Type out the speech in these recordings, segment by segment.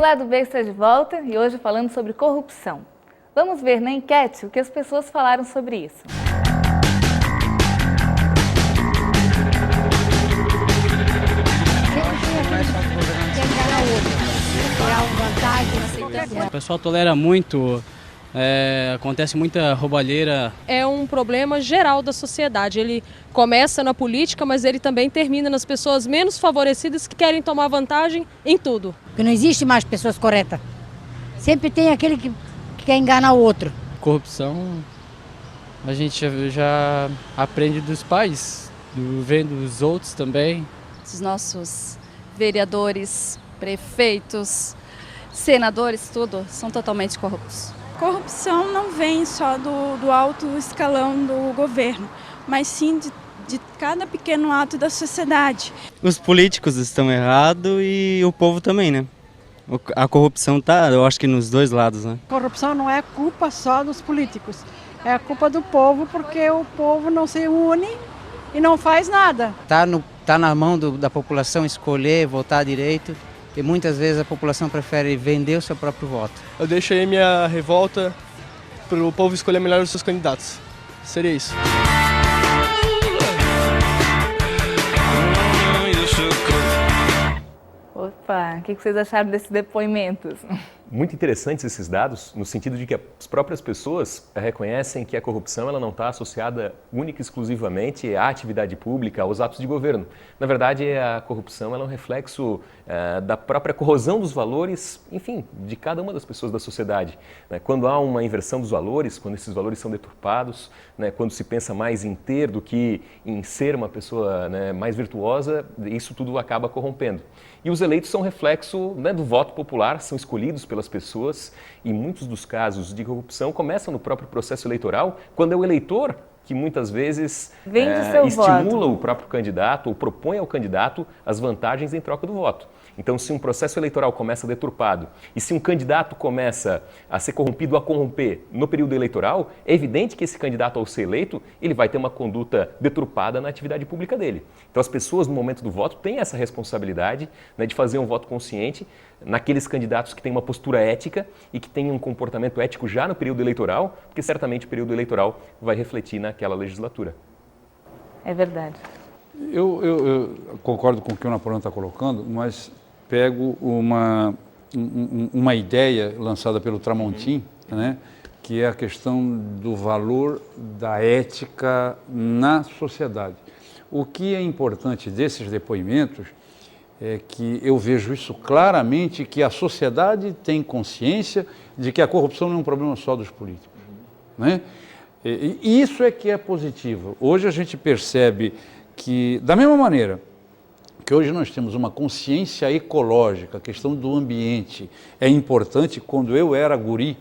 Lado B está de volta e hoje falando sobre corrupção. Vamos ver na enquete o que as pessoas falaram sobre isso. O pessoal tolera muito, acontece muita roubalheira. É um problema geral da sociedade. Ele começa na política, mas ele também termina nas pessoas menos favorecidas que querem tomar vantagem em tudo. Porque não existe mais pessoas corretas. Sempre tem aquele que quer enganar o outro. Corrupção, a gente já aprende dos pais, vendo os outros também. Os nossos vereadores, prefeitos, senadores, tudo, são totalmente corruptos. Corrupção não vem só do alto escalão do governo, mas sim de cada pequeno ato da sociedade. Os políticos estão errados e o povo também, né? A corrupção tá, eu acho que nos dois lados, né? Corrupção não é culpa só dos políticos, é a culpa do povo, porque o povo não se une e não faz nada. Tá na mão da população escolher, votar direito, e muitas vezes a população prefere vender o seu próprio voto. Eu deixo aí minha revolta para o povo escolher melhor os seus candidatos. Seria isso. Opa, o que vocês acharam desses depoimentos? Muito interessantes esses dados, no sentido de que as próprias pessoas reconhecem que a corrupção ela não está associada única e exclusivamente à atividade pública, aos atos de governo. Na verdade, a corrupção ela é um reflexo da própria corrosão dos valores, enfim, de cada uma das pessoas da sociedade. Quando há uma inversão dos valores, quando esses valores são deturpados, quando se pensa mais em ter do que em ser uma pessoa mais virtuosa, isso tudo acaba corrompendo. E os eleitos são reflexo do voto popular, são escolhidos pelas pessoas e muitos dos casos de corrupção começam no próprio processo eleitoral, quando é o eleitor que muitas vezes estimula o próprio candidato ou propõe ao candidato as vantagens em troca do voto. Então, se um processo eleitoral começa deturpado e se um candidato começa a ser corrompido, a corromper no período eleitoral, é evidente que esse candidato, ao ser eleito, ele vai ter uma conduta deturpada na atividade pública dele. Então, as pessoas, no momento do voto, têm essa responsabilidade de fazer um voto consciente naqueles candidatos que têm uma postura ética e que têm um comportamento ético já no período eleitoral, porque certamente o período eleitoral vai refletir naquela legislatura. É verdade. Eu concordo com o que o Napoleão está colocando, mas pego uma ideia lançada pelo Tramontim, que é a questão do valor da ética na sociedade. O que é importante desses depoimentos é que eu vejo isso claramente, que a sociedade tem consciência de que a corrupção não é um problema só dos políticos. E isso é que é positivo. Hoje a gente percebe que, da mesma maneira que hoje nós temos uma consciência ecológica, a questão do ambiente é importante. Quando eu era guri,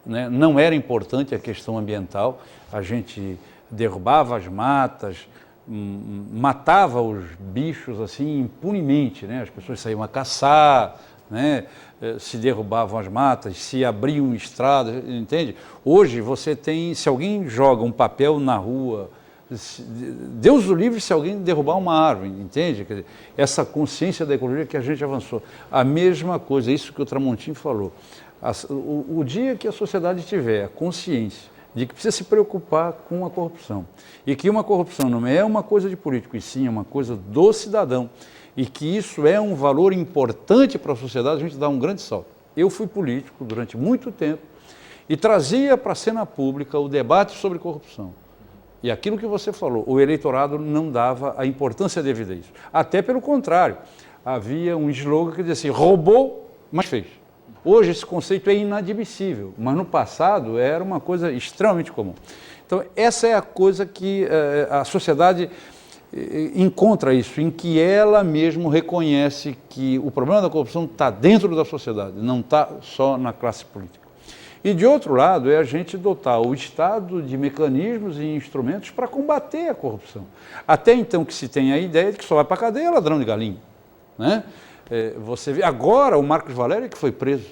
não era importante a questão ambiental, a gente derrubava as matas, matava os bichos assim impunemente, as pessoas saíam a caçar, se derrubavam as matas, se abriam estradas, entende? Hoje você tem, se alguém joga um papel na rua, Deus o livre se alguém derrubar uma árvore, entende? Quer dizer, essa consciência da ecologia que a gente avançou. A mesma coisa, isso que o Tramontim falou. O dia que a sociedade tiver a consciência de que precisa se preocupar com a corrupção e que uma corrupção não é uma coisa de político, e sim é uma coisa do cidadão, e que isso é um valor importante para a sociedade, a gente dá um grande salto. Eu fui político durante muito tempo e trazia para a cena pública o debate sobre corrupção. E aquilo que você falou, o eleitorado não dava a importância devida a isso. Até pelo contrário, havia um slogan que dizia assim, roubou, mas fez. Hoje esse conceito é inadmissível, mas no passado era uma coisa extremamente comum. Então essa é a coisa que a sociedade encontra isso, em que ela mesmo reconhece que o problema da corrupção está dentro da sociedade, não está só na classe política. E de outro lado é a gente dotar o Estado de mecanismos e instrumentos para combater a corrupção. Até então que se tem a ideia de que só vai para a cadeia ladrão de galinha. Você vê agora o Marcos Valério que foi preso,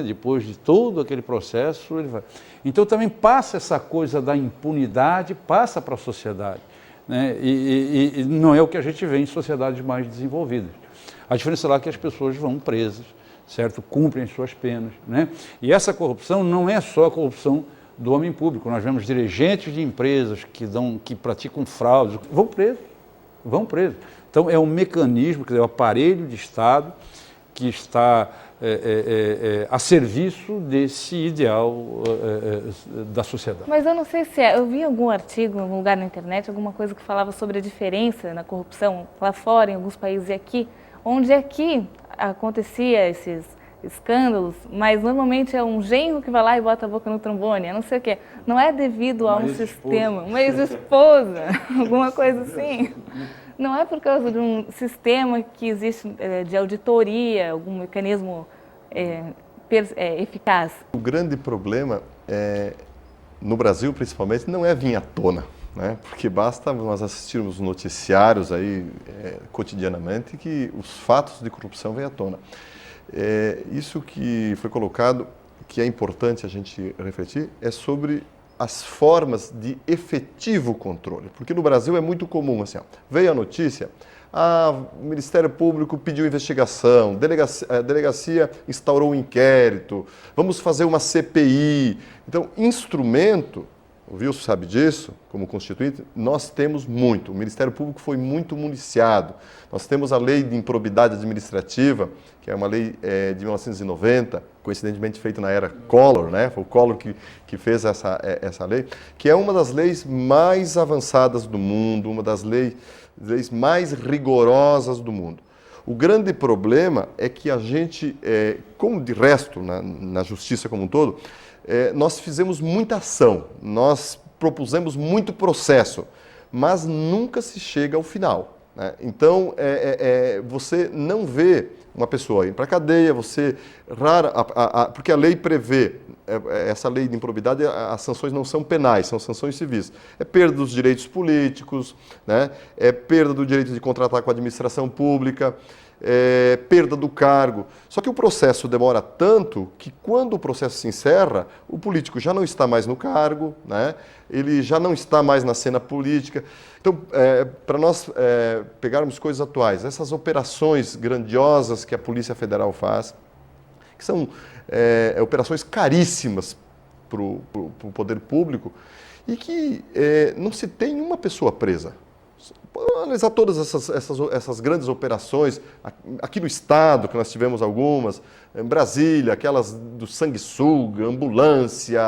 depois de todo aquele processo, ele vai. Então também passa essa coisa da impunidade, passa para a sociedade. E não é o que a gente vê em sociedades mais desenvolvidas. A diferença lá é que as pessoas vão presas, certo? Cumprem as suas penas, né? E essa corrupção não é só a corrupção do homem público. Nós vemos dirigentes de empresas que praticam fraudes, vão presos. Então é um mecanismo, quer dizer, o aparelho de Estado que está a serviço desse ideal da sociedade. Mas eu não sei se eu vi algum artigo em algum lugar na internet, alguma coisa que falava sobre a diferença na corrupção lá fora, em alguns países e aqui, onde aqui acontecia esses escândalos, mas normalmente é um genro que vai lá e bota a boca no trombone, eu não sei o quê. Não é devido a um sistema, uma ex-esposa, alguma coisa assim. Não é por causa de um sistema que existe de auditoria, algum mecanismo eficaz. O grande problema, no Brasil principalmente, não é vir à tona, né? Porque basta nós assistirmos noticiários aí cotidianamente que os fatos de corrupção vêm à tona. Isso que foi colocado, que é importante a gente refletir, é sobre as formas de efetivo controle. Porque no Brasil é muito comum, assim, veio a notícia, o Ministério Público pediu investigação, a delegacia instaurou um inquérito, vamos fazer uma CPI. Então, instrumento, o Wilson sabe disso, como constituinte, nós temos muito. O Ministério Público foi muito municiado. Nós temos a Lei de Improbidade Administrativa, que é uma lei de 1990, coincidentemente feita na era Collor, né? Foi o Collor que fez essa lei, que é uma das leis mais avançadas do mundo, uma das leis mais rigorosas do mundo. O grande problema é que a gente, como de resto, na justiça como um todo, nós fizemos muita ação, nós propusemos muito processo, mas nunca se chega ao final, né? Então, você não vê uma pessoa ir para a cadeia, porque a lei prevê, essa lei de improbidade, as sanções não são penais, são sanções civis. É perda dos direitos políticos, né? É perda do direito de contratar com a administração pública, perda do cargo. Só que o processo demora tanto que quando o processo se encerra, o político já não está mais no cargo, né? Ele já não está mais na cena política. Então, para nós pegarmos coisas atuais, essas operações grandiosas que a Polícia Federal faz, que são operações caríssimas para o poder público e que não se tem uma pessoa presa. Analisar todas essas grandes operações, aqui no estado, que nós tivemos algumas, em Brasília, aquelas do sanguessuga, ambulância,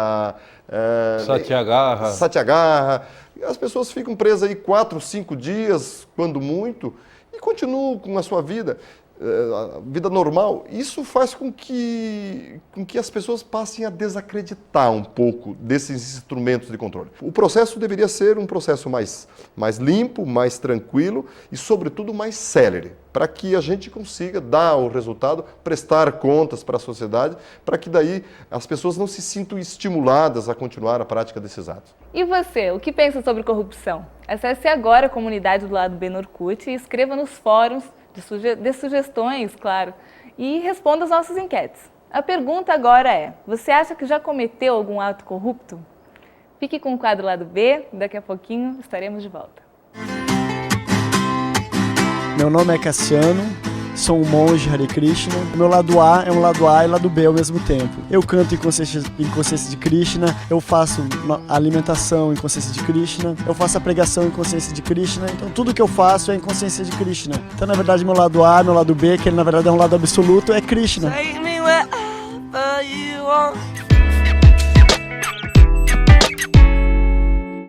Satiagarra, as pessoas ficam presas aí 4, 5 dias, quando muito, e continuam com a sua vida. A vida normal, isso faz com que as pessoas passem a desacreditar um pouco desses instrumentos de controle. O processo deveria ser um processo mais limpo, mais tranquilo e, sobretudo, mais célere, para que a gente consiga dar o resultado, prestar contas para a sociedade, para que daí as pessoas não se sintam estimuladas a continuar a prática desses atos. E você, o que pensa sobre corrupção? Acesse agora a comunidade do Lado B no Orkut e escreva nos fóruns de sugestões, claro, e responda as nossas enquetes. A pergunta agora é, você acha que já cometeu algum ato corrupto? Fique com o quadro Lado B, daqui a pouquinho estaremos de volta. Meu nome é Cassiano, sou um monge Hare Krishna. Meu lado A é um lado A e lado B ao mesmo tempo. Eu canto em consciência de Krishna, eu faço alimentação em consciência de Krishna, eu faço a pregação em consciência de Krishna, então tudo que eu faço é em consciência de Krishna. Então, na verdade, meu lado A, meu lado B, que ele na verdade é um lado absoluto, é Krishna.